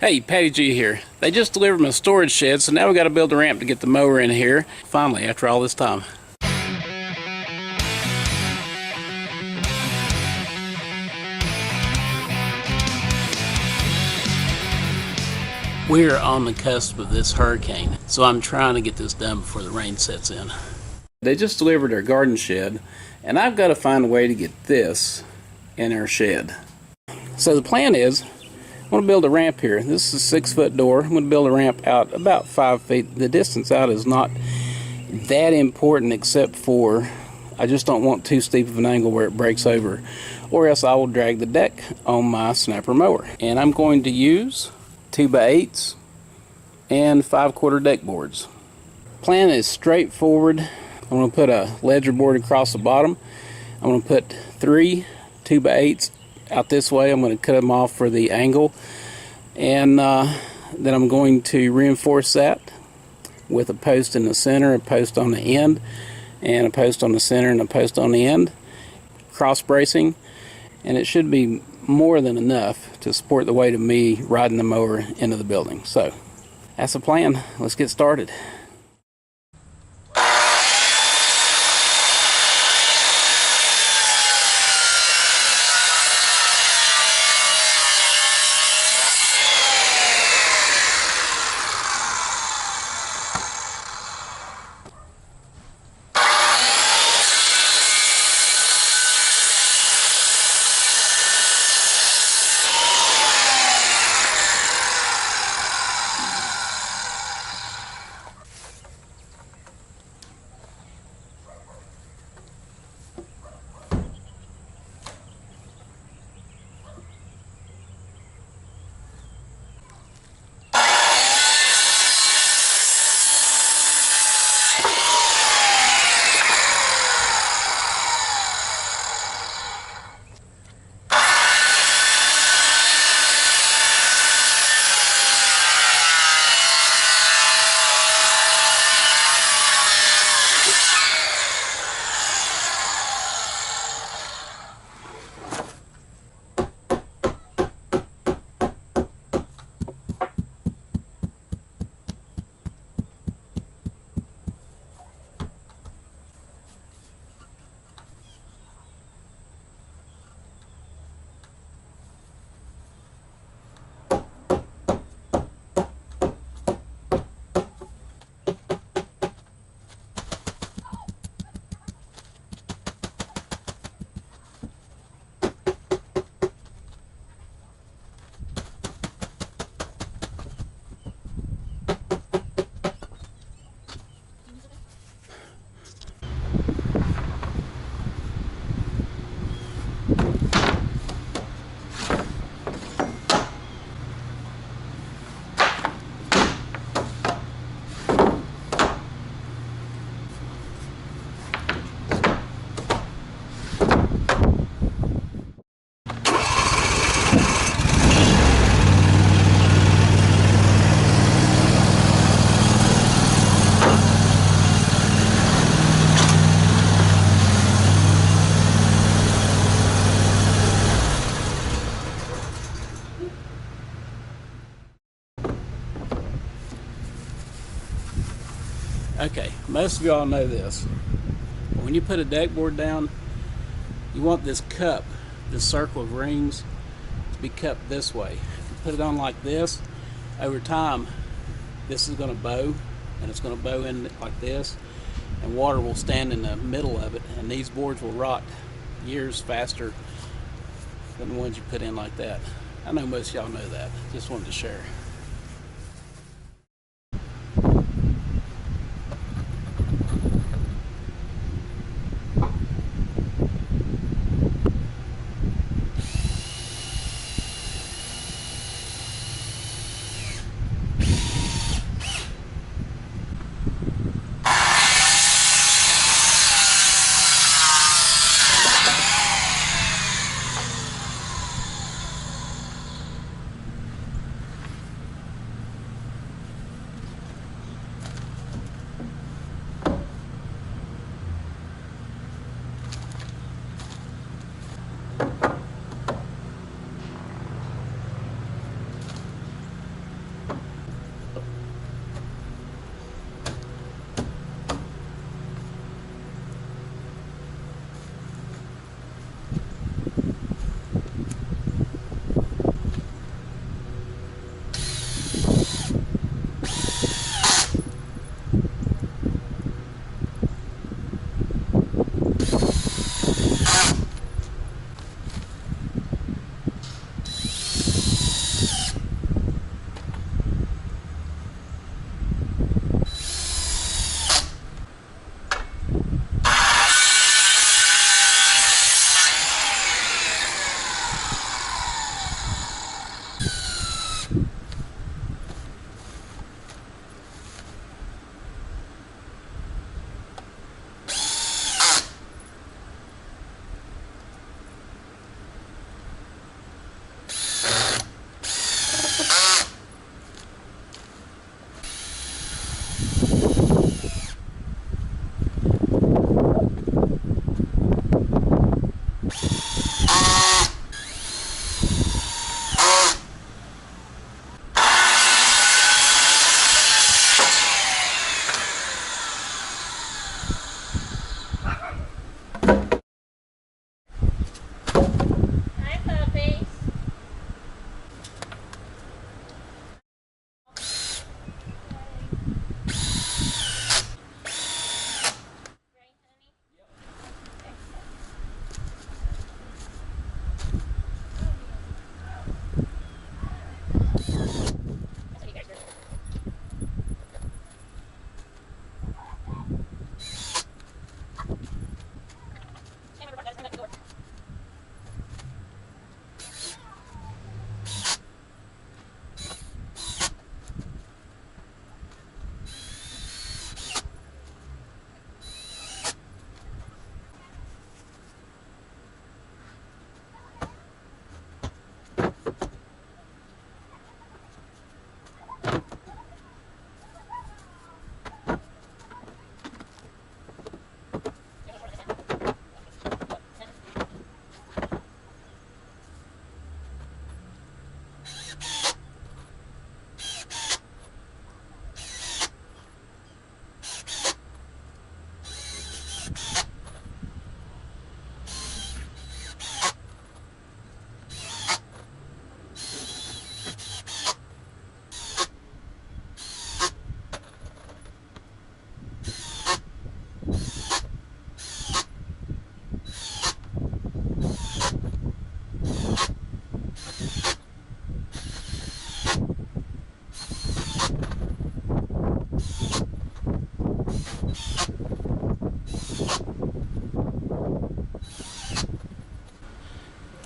Hey, Patty G here. They just delivered my storage shed, so now we got to build a ramp to get the mower in here. Finally, after all this time. We're on the cusp of this hurricane, so I'm trying to get this done before the rain sets in. They just delivered our garden shed, and I've got to find a way to get this in our shed. So the plan is, I'm going to build a ramp here. This is a 6-foot door. I'm going to build a ramp out about 5 feet. The distance out is not that important, except for I just don't want too steep of an angle where it breaks over, or else I will drag the deck on my Snapper mower. And I'm going to use 2x8s and 5/4 deck boards. Plan is straightforward. I'm going to put a ledger board across the bottom. I'm going to put 3 2x8s out this way. I'm going to cut them off for the angle, and then I'm going to reinforce that with a post in the center, a post on the end, and a post on the center and a post on the end, cross bracing, and it should be more than enough to support the weight of me riding the mower into the building. So that's the plan. Let's get started. Okay, most of y'all know this. When you put a deck board down, you want this cup, this circle of rings, to be cupped this way. If you put it on like this, over time, this is going to bow, and it's going to bow in like this, and water will stand in the middle of it, and these boards will rot years faster than the ones you put in like that. I know most of y'all know that. Just wanted to share.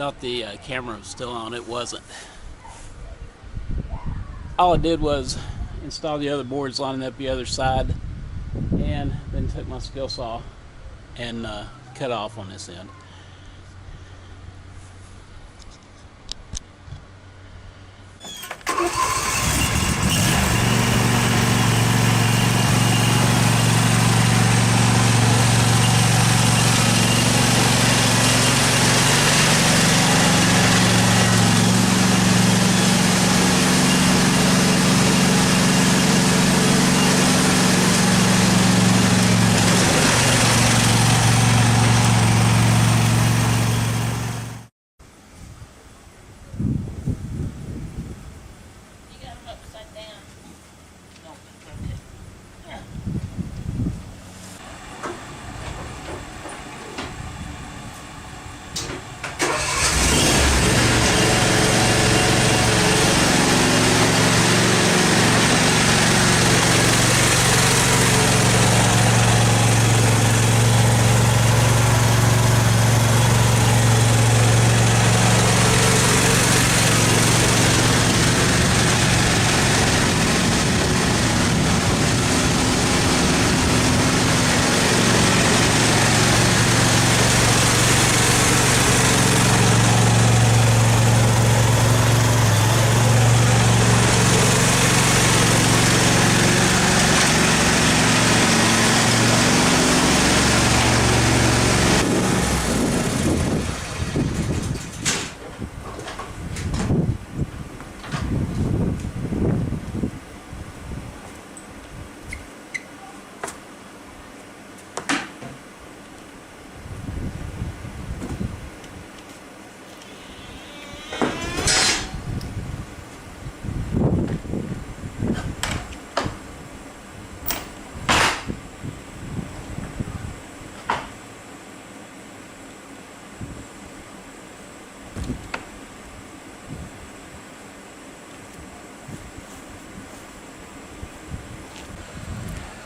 thought the camera was still on. It wasn't. All I did was install the other boards lining up the other side, and then took my skill saw and cut off on this end.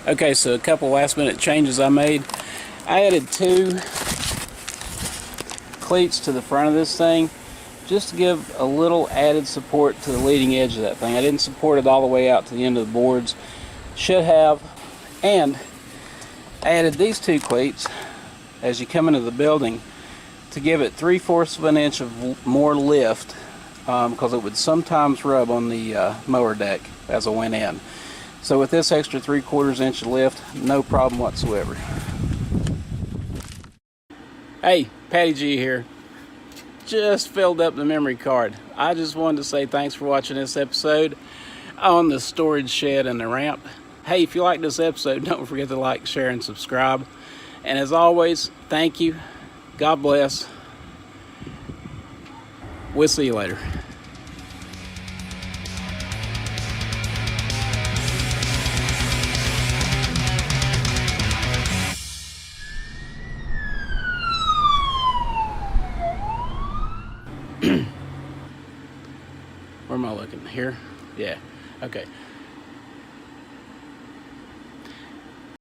Okay, so a couple last minute changes I made. I added 2 cleats to the front of this thing just to give a little added support to the leading edge of that thing. I didn't support it all the way out to the end of the boards. Should have. And I added these 2 cleats as you come into the building to give it 3/4 of an inch of more lift, because it would sometimes rub on the mower deck as I went in. So with this extra 3/4 inch of lift, no problem whatsoever. Hey, Patty G here. Just filled up the memory card. I just wanted to say thanks for watching this episode on the storage shed and the ramp. Hey, if you like this episode, don't forget to like, share, and subscribe. And as always, thank you. God bless. We'll see you later. Where am I looking? Here? Yeah. Okay.